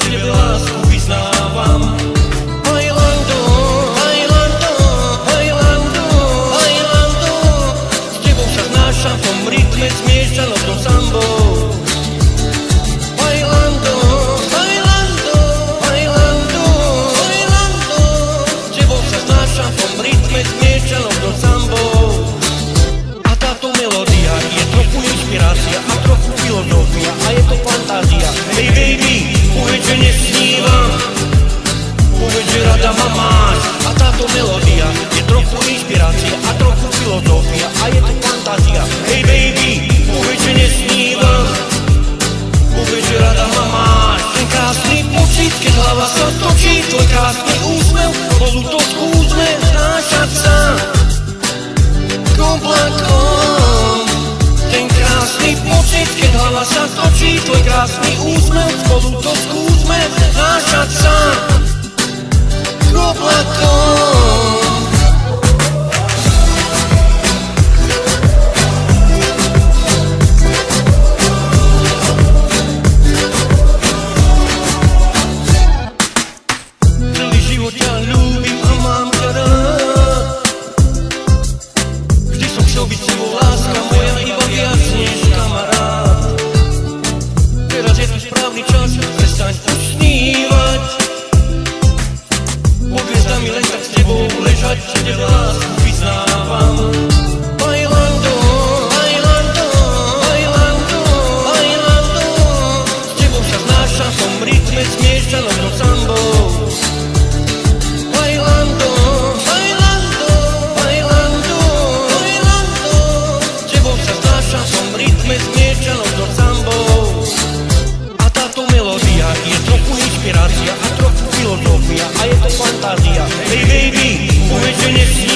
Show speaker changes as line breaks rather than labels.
tebe lásku vyznávam. Bailando, bailando, bailando, bailando, s tebou sa znášam v tom rytme zmiešanom tom sambou. Bailando, bailando, bailando, bailando, s tebou sa znášam v tom rytme zmiešanom tom sambou. A táto melódia je trochu inšpirácia a trochu filozofia a je to fantázia. Hey baby, povedz, že nesnívam, povedz, že rada ma máš. A táto melódia je trochu inšpirácia a trochu filozofia a je to fantázia. Hey baby, povedz, že nesnívam, povedz, že rada ma máš. Ten krásny pocit, keď hlava sa točí, tvoj krásny úsmev, spolu to skúsme znášať sa komplakom. Ten krásny pocit, keď hlava sa točí, tvoj krásny úsmev, spolu to skúsme znášať sa komplakom. Celý život ťa ľúbim a mám ťa rád. Vždy som chcel byť s tebou, láska moja, iba viac než kamarát. Teraz je tu správny čas, prestaň už snívať. Pod hviezdami len tak s tebou ležať, že tebe lásku vyznávam. Bailando, bailando, bailando, bailando, s tebou sa znášam v tom rytme zmiešanom tom sambou. Bailando, bailando, bailando, bailando, s tebou sa znášam v tom rytme zmiešanom tom sambou. A táto melódia je trochu inšpirácia a trochu filozofia a je to fantázia. Hey baby, povedz, že nesnívam.